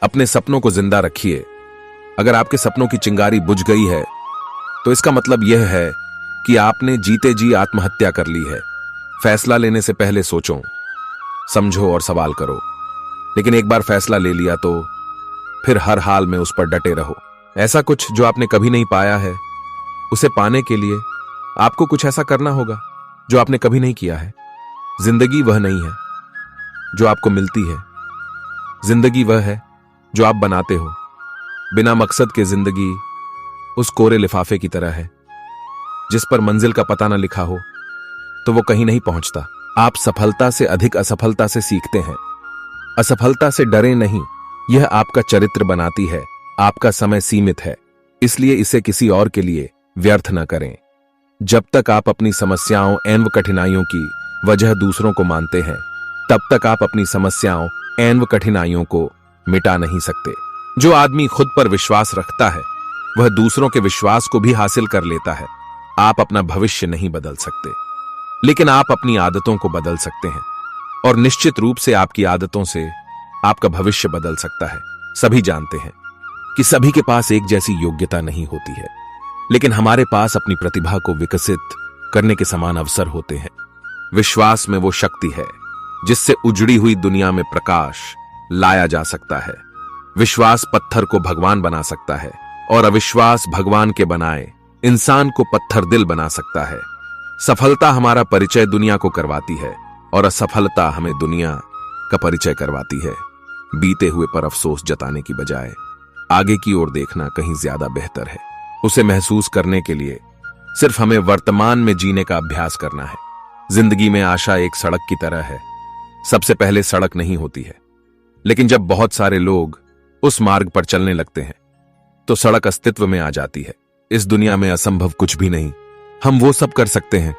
अपने सपनों को जिंदा रखिए। अगर आपके सपनों की चिंगारी बुझ गई है तो इसका मतलब यह है कि आपने जीते जी आत्महत्या कर ली है। फैसला लेने से पहले सोचो, समझो और सवाल करो। लेकिन एक बार फैसला ले लिया तो फिर हर हाल में उस पर डटे रहो। ऐसा कुछ जो आपने कभी नहीं पाया है, उसे पाने के लिए आपको कुछ ऐसा करना होगा जो आपने कभी नहीं किया है। जिंदगी वह नहीं है जो आपको मिलती है, जिंदगी वह है जो आप बनाते हो। बिना मकसद के जिंदगी उस कोरे लिफाफे की तरह है जिस पर मंजिल का पता न लिखा हो तो वो कहीं नहीं पहुंचता। आप सफलता से अधिक असफलता से सीखते हैं। असफलता से डरे नहीं, यह आपका चरित्र बनाती है। आपका समय सीमित है, इसलिए इसे किसी और के लिए व्यर्थ न करें। जब तक आप अपनी समस्याओं एवं कठिनाइयों की वजह दूसरों को मानते हैं, तब तक आप अपनी समस्याओं एवं कठिनाइयों को मिटा नहीं सकते। जो आदमी खुद पर विश्वास रखता है वह दूसरों के विश्वास को भी हासिल कर लेता है। आप अपना भविष्य नहीं बदल सकते, लेकिन आप अपनी आदतों को बदल सकते हैं, और निश्चित रूप से आपकी आदतों से आपका भविष्य बदल सकता है। सभी जानते हैं कि सभी के पास एक जैसी योग्यता नहीं होती है, लेकिन हमारे पास अपनी प्रतिभा को विकसित करने के समान अवसर होते हैं। विश्वास में वो शक्ति है जिससे उजड़ी हुई दुनिया में प्रकाश लाया जा सकता है। विश्वास पत्थर को भगवान बना सकता है, और अविश्वास भगवान के बनाए इंसान को पत्थर दिल बना सकता है। सफलता हमारा परिचय दुनिया को करवाती है, और असफलता हमें दुनिया का परिचय करवाती है। बीते हुए पर अफसोस जताने की बजाय आगे की ओर देखना कहीं ज्यादा बेहतर है। उसे महसूस करने के लिए सिर्फ हमें वर्तमान में जीने का अभ्यास करना है। जिंदगी में आशा एक सड़क की तरह है। सबसे पहले सड़क नहीं होती है, लेकिन जब बहुत सारे लोग उस मार्ग पर चलने लगते हैं तो सड़क अस्तित्व में आ जाती है। इस दुनिया में असंभव कुछ भी नहीं। हम वो सब कर सकते हैं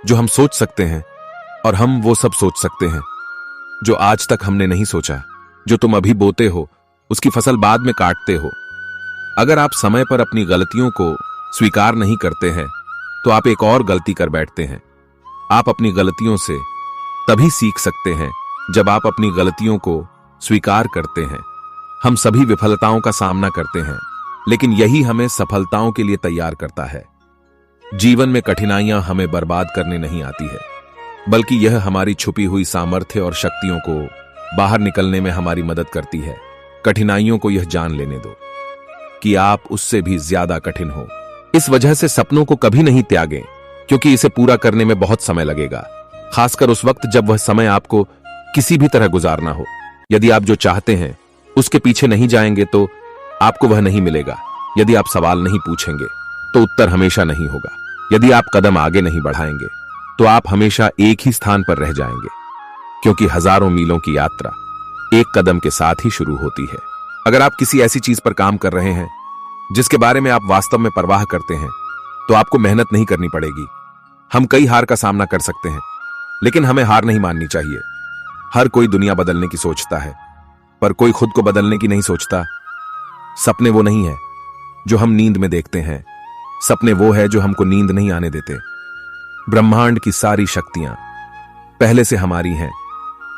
जो हम सोच सकते हैं, और हम वो सब सोच सकते हैं जो आज तक हमने नहीं सोचा। जो तुम अभी बोते हो उसकी फसल बाद में काटते हो। अगर आप समय पर अपनी गलतियों को स्वीकार नहीं करते हैं तो आप एक और गलती कर बैठते हैं। आप अपनी गलतियों से तभी सीख सकते हैं जब आप अपनी गलतियों को स्वीकार करते हैं। हम सभी विफलताओं का सामना करते हैं, लेकिन यही हमें सफलताओं के लिए तैयार करता है। जीवन में कठिनाइयां हमें बर्बाद करने नहीं आती है, बल्कि यह हमारी छुपी हुई सामर्थ्य और शक्तियों को बाहर निकलने में हमारी मदद करती है। कठिनाइयों को यह जान लेने दो कि आप उससे भी ज्यादा कठिन हो। इस वजह से सपनों को कभी नहीं त्यागें, क्योंकि इसे पूरा करने में बहुत समय लगेगा, खासकर उस वक्त जब वह समय आपको किसी भी तरह गुजारना हो। यदि आप जो चाहते हैं उसके पीछे नहीं जाएंगे तो आपको वह नहीं मिलेगा। यदि आप सवाल नहीं पूछेंगे तो उत्तर हमेशा नहीं होगा। यदि आप कदम आगे नहीं बढ़ाएंगे तो आप हमेशा एक ही स्थान पर रह जाएंगे, क्योंकि हजारों मीलों की यात्रा एक कदम के साथ ही शुरू होती है। अगर आप किसी ऐसी चीज पर काम कर रहे हैं जिसके बारे में आप वास्तव में परवाह करते हैं तो आपको मेहनत नहीं करनी पड़ेगी। हम कई हार का सामना कर सकते हैं, लेकिन हमें हार नहीं माननी चाहिए। हर कोई दुनिया बदलने की सोचता है, पर कोई खुद को बदलने की नहीं सोचता। सपने वो नहीं है जो हम नींद में देखते हैं, सपने वो है जो हमको नींद नहीं आने देते। ब्रह्मांड की सारी शक्तियां पहले से हमारी हैं।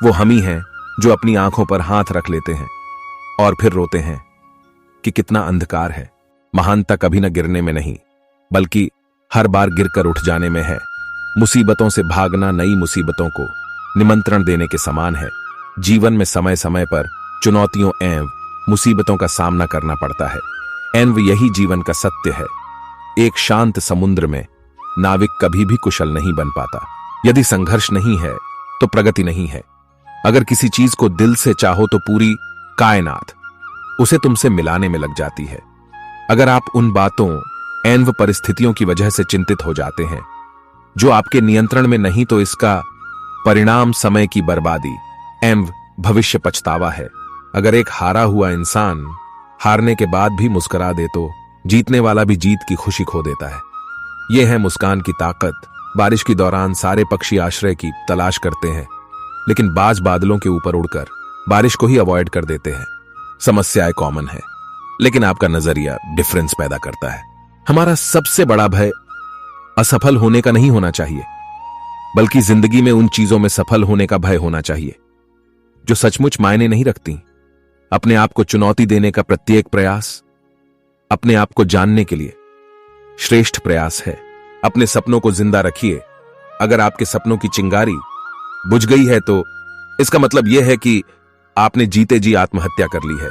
वो हम ही हैं जो अपनी आंखों पर हाथ रख लेते हैं और फिर रोते हैं कि कितना अंधकार है। महानता कभी न गिरने में नहीं, बल्कि हर बार गिरकर उठ जाने में है। मुसीबतों से भागना नई मुसीबतों को निमंत्रण देने के समान है। जीवन में समय समय पर चुनौतियों एवं मुसीबतों का सामना करना पड़ता है, एवं यही जीवन का सत्य है। एक शांत समुद्र में नाविक कभी भी कुशल नहीं बन पाता। यदि संघर्ष नहीं है तो प्रगति नहीं है। अगर किसी चीज को दिल से चाहो तो पूरी कायनात उसे तुमसे मिलाने में लग जाती है। अगर आप उन बातों एवं परिस्थितियों की वजह से चिंतित हो जाते हैं जो आपके नियंत्रण में नहीं, तो इसका परिणाम समय की बर्बादी एवं भविष्य पछतावा है। अगर एक हारा हुआ इंसान हारने के बाद भी मुस्कुरा दे तो जीतने वाला भी जीत की खुशी खो देता है। यह है मुस्कान की ताकत। बारिश के दौरान सारे पक्षी आश्रय की तलाश करते हैं, लेकिन बाज बादलों के ऊपर उड़कर बारिश को ही अवॉइड कर देते हैं। समस्याएं कॉमन है, लेकिन आपका नजरिया डिफरेंस पैदा करता है। हमारा सबसे बड़ा भय असफल होने का नहीं होना चाहिए, बल्कि जिंदगी में उन चीजों में सफल होने का भय होना चाहिए जो सचमुच मायने नहीं रखती। अपने आप को चुनौती देने का प्रत्येक प्रयास अपने आप को जानने के लिए श्रेष्ठ प्रयास है। अपने सपनों को जिंदा रखिए। अगर आपके सपनों की चिंगारी बुझ गई है तो इसका मतलब यह है कि आपने जीते जी आत्महत्या कर ली है।